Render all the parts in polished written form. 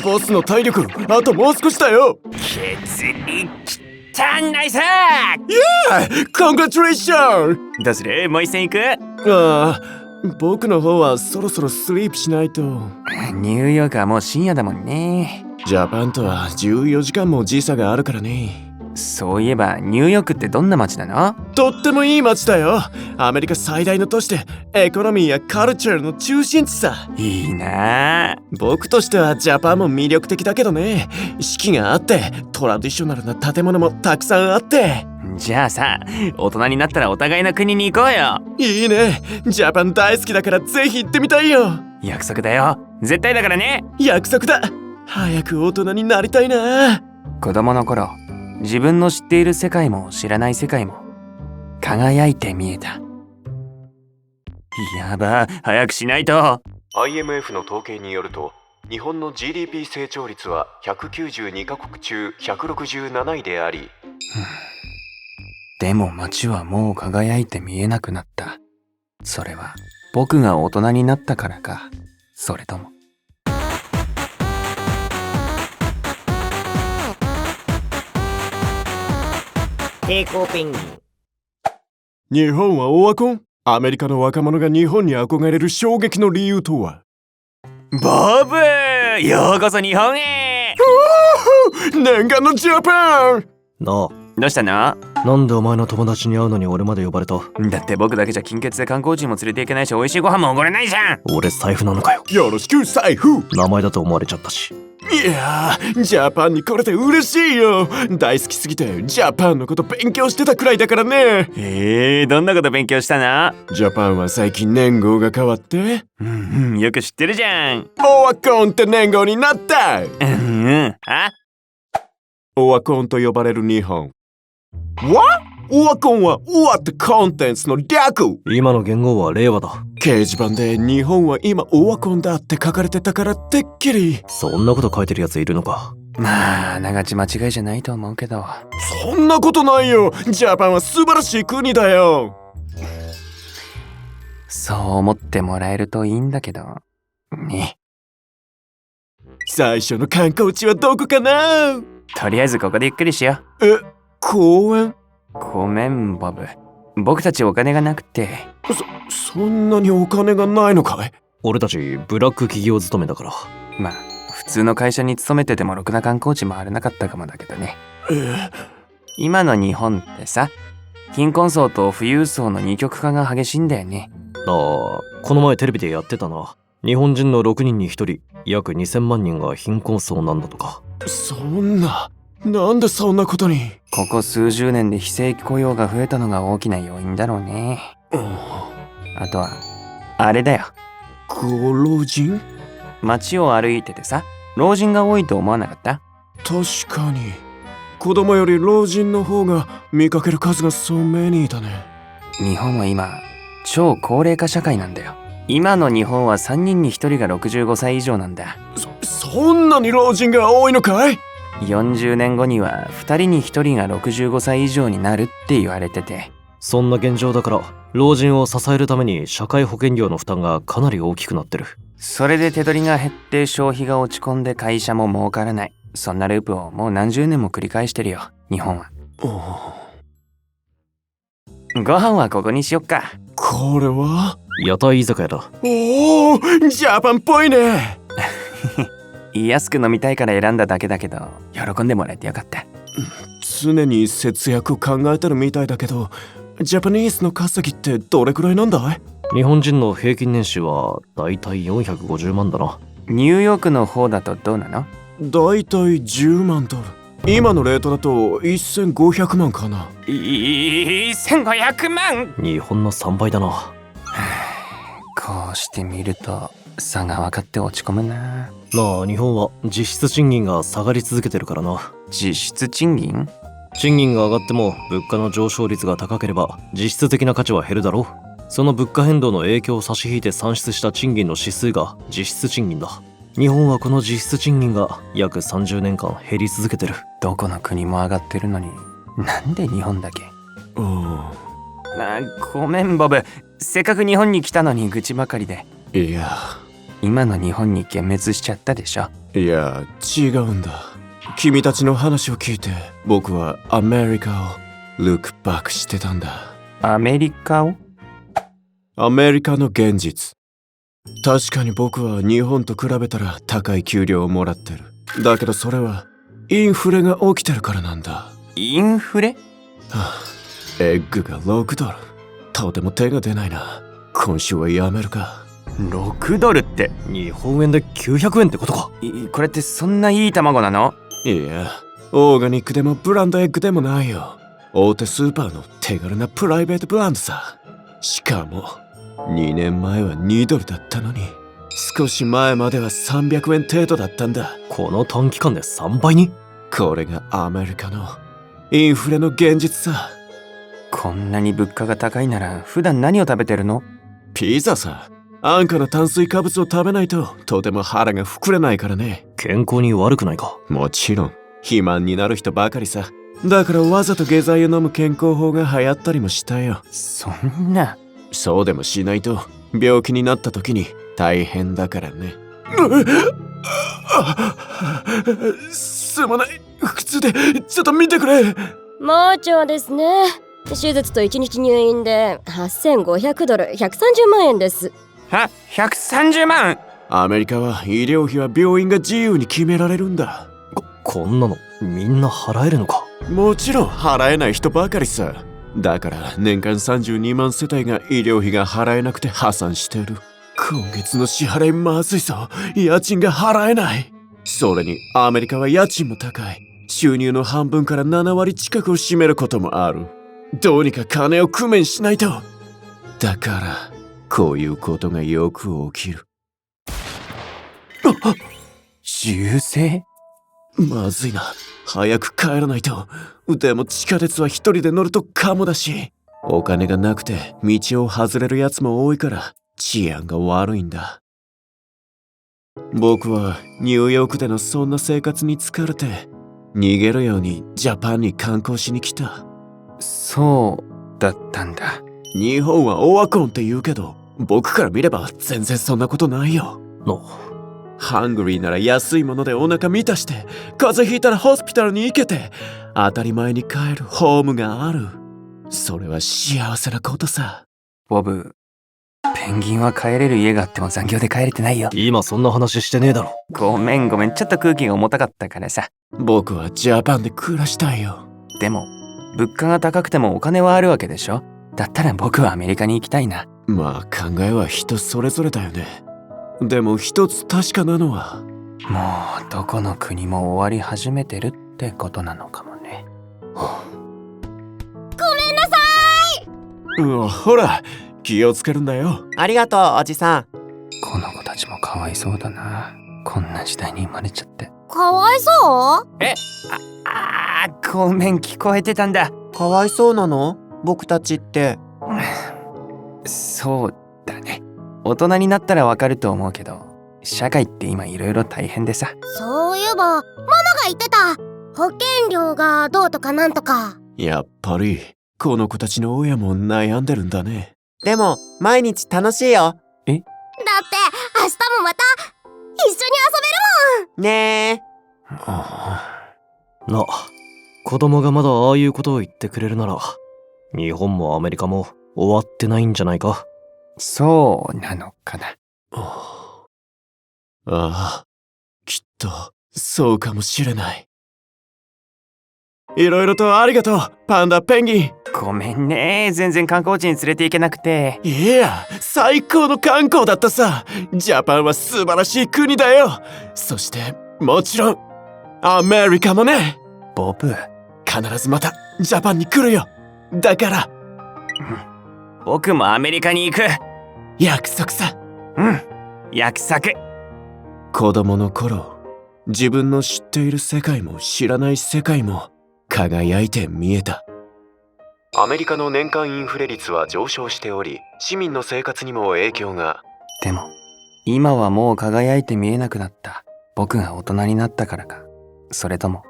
ボスの体力あともう少しだよ。血液足んないさ。コングラチュレーション。どうする？もう一戦行く？ああ、僕の方はそろそろスリープしないと。ニューヨークはもう深夜だもんね。ジャパンとは14時間も時差があるからね。そういえばニューヨークってどんな街なの？とってもいい街だよ。アメリカ最大の都市でエコノミーやカルチャーの中心地さ。いいなあ。僕としてはジャパンも魅力的だけどね。四季があってトラディショナルな建物もたくさんあって。じゃあさ、大人になったらお互いの国に行こうよ。いいね。ジャパン大好きだからぜひ行ってみたいよ。約束だよ。絶対だからね。約束だ。早く大人になりたいな。子供の頃、自分の知っている世界も知らない世界も輝いて見えた。やば、早くしないと。 IMF の統計によると、日本の GDP 成長率は192カ国中167位であり、でも街はもう輝いて見えなくなった。それは僕が大人になったからか、それとも。抵抗ペンギン。日本はオワコン。アメリカの若者が日本に憧れる衝撃の理由とは？ボブ、ようこそ日本へ。念願のジャパン。なあ、どうしたの？なんでお前の友達に会うのに俺まで呼ばれた？だって僕だけじゃ金欠で観光地も連れて行けないし、美味しいご飯もおごれないじゃん。俺財布なのかよ。よろしく財布。名前だと思われちゃったし。いやー、ジャパンに来れて嬉しいよ。大好きすぎてジャパンのこと勉強してたくらいだからね。どんなこと勉強したの？ジャパンは最近年号が変わって、よく知ってるじゃん。オワコンって年号になった。あ？オワコンと呼ばれる日本。オワコンはオワってコンテンツの略。今の元号は令和だ。掲示板で日本は今オワコンだって書かれてたからてっきり。そんなこと書いてるやついるのか？まあ、ながち間違いじゃないと思うけど。そんなことないよ。ジャパンは素晴らしい国だよ。そう思ってもらえるといいんだけどね。最初の観光地はどこかな？とりあえずここでゆっくりしよ公園？う。ごめんボブ、僕たちお金がなくて。そんなにお金がないのかい？俺たちブラック企業勤めだから。まあ普通の会社に勤めててもろくな観光地回れなかったかもだけどね。今の日本ってさ、貧困層と富裕層の二極化が激しいんだよね。ああ、この前テレビでやってたな。日本人の6人に1人、約2000万人が貧困層なんだとか。そんな、なんでそんなことに？ここ数十年で非正規雇用が増えたのが大きな要因だろうね。あとはあれだよ。ご老人？街を歩いててさ、老人が多いと思わなかった？確かに子供より老人の方が見かける数がそう目にいたね。日本は今超高齢化社会なんだよ。今の日本は3人に1人が65歳以上なんだ。そんなに老人が多いのかい？40年後には2人に1人が65歳以上になるって言われてて。そんな現状だから、老人を支えるために社会保険料の負担がかなり大きくなってる。それで手取りが減って消費が落ち込んで会社も儲からない。そんなループをもう何十年も繰り返してるよ、日本は。ご飯はここにしよっか。これは屋台居酒屋だ。おー、ジャパンっぽいね。安く飲みたいから選んだだけだけど、喜んでもらえてよかった。常に節約を考えてるみたいだけど、ジャパニーズの稼ぎってどれくらいなんだい？日本人の平均年収はだいたい450万だな。ニューヨークの方だとどうなの？だいたい10万ドル。今のレートだと1500万かな。1500万！日本の3倍だな。こうして見ると差が分かって落ち込むな。まあ日本は実質賃金が下がり続けてるからな。実質賃金？賃金が上がっても物価の上昇率が高ければ実質的な価値は減るだろう。その物価変動の影響を差し引いて算出した賃金の指数が実質賃金だ。日本はこの実質賃金が約30年間減り続けてる。どこの国も上がってるのに、なんで日本だけ？うごめんボブ、せっかく日本に来たのに愚痴ばかりで。ん。いや、今の日本に幻滅しちゃったでしょ。いや違うんだ。君たちの話を聞いて僕はアメリカをルックバックしてたんだ。アメリカを？アメリカの現実。確かに僕は日本と比べたら高い給料をもらってる。だけどそれはインフレが起きてるからなんだ。インフレ？エッグが6ドル。とても手が出ないな。今週はやめるか。6ドルって日本円で900円ってことか。これってそんないい卵なの？いや、オーガニックでもブランドエッグでもないよ。大手スーパーの手軽なプライベートブランドさ。しかも2年前は2ドルだったのに、少し前までは300円程度だったんだ。この短期間で3倍に？これがアメリカのインフレの現実さ。こんなに物価が高いなら普段何を食べてるの？ピザさ。安価な炭水化物を食べないととても腹が膨れないからね。健康に悪くないか？もちろん肥満になる人ばかりさ。だからわざと下剤を飲む健康法が流行ったりもしたよ。そんな。そうでもしないと病気になった時に大変だからね。すまない。普通でちょっと見てくれ。盲腸ですね。手術と1日入院で8500ドル、130万円です。は、130万？アメリカは医療費は病院が自由に決められるんだ。こんなのみんな払えるのか？もちろん払えない人ばかりさ。だから年間32万世帯が医療費が払えなくて破産してる。今月の支払いまずいぞ。家賃が払えない。それにアメリカは家賃も高い。収入の半分から7割近くを占めることもある。どうにか金を工面しないと。だからこういうことがよく起きる。銃声？まずいな。早く帰らないと。でも地下鉄は一人で乗るとカモだし、お金がなくて道を外れるやつも多いから治安が悪いんだ。僕はニューヨークでのそんな生活に疲れて逃げるようにジャパンに観光しに来た。そうだったんだ。日本はオワコンって言うけど、僕から見れば全然そんなことないよ。ハングリーなら安いものでお腹満たして、風邪ひいたらホスピタルに行けて、当たり前に帰るホームがある。それは幸せなことさ。ボブ、ペンギンは帰れる家があっても残業で帰れてないよ。今そんな話してねえだろ。ごめん、ちょっと空気が重たかったからさ。僕はジャパンで暮らしたいよ。でも物価が高くてもお金はあるわけでしょ。だったら僕はアメリカに行きたいな。まあ考えは人それぞれだよね。でも一つ確かなのは、もうどこの国も終わり始めてるってことなのかもね。ごめんなさほら気をつけるんだよ。ありがとうおじさん。この子たちもかわいそうだな。こんな時代に生まれちゃって。い。かわいそう？ごめん、聞こえてたんだ。かわいそうなの？僕たちって。そうだね。大人になったらわかると思うけど、社会って今いろいろ大変でさ。そういえばママが言ってた。保険料がどうとかなんとか。やっぱりこの子たちの親も悩んでるんだね。でも毎日楽しいよ。だって明日もまた一緒に遊べるもん。ねな、子供がまだああいうことを言ってくれるなら、日本もアメリカも終わってないんじゃないか。そうなのかな。ああ、きっとそうかもしれない。いろいろとありがとう、パンダペンギン。ごめんね、全然観光地に連れて行けなくて。いや、最高の観光だったさ。ジャパンは素晴らしい国だよ。そしてもちろんアメリカもね。ボブ、必ずまたジャパンに来るよ。だから僕もアメリカに行く。約束さ。約束。子供の頃、自分の知っている世界も知らない世界も輝いて見えた。アメリカの年間インフレ率は上昇しており、市民の生活にも影響が。でも今はもう輝いて見えなくなった。僕が大人になったからか、それとも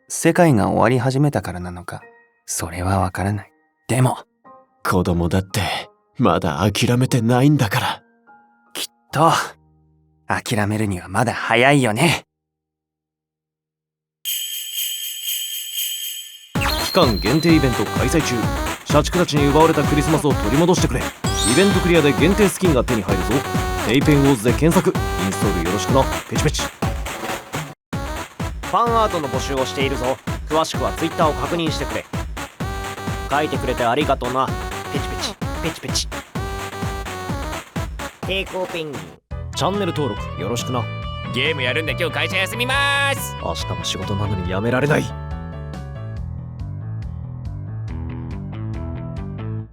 世界が終わり始めたからなのか、それはわからない。でも子供だってまだ諦めてないんだから。きっと諦めるにはまだ早いよね。期間限定イベント開催中。社畜たちに奪われたクリスマスを取り戻してくれ。イベントクリアで限定スキンが手に入るぞ。ペイペンウォーズで検索。インストールよろしくな。ペチペチ。ファンアートの募集をしているぞ。詳しくは Twitter を確認してくれ。書いてくれてありがとうな。ペチペチペチペチ。抵抗ペンギン。チャンネル登録よろしくな。ゲームやるんで今日会社休みます。明日も仕事なのにやめられない。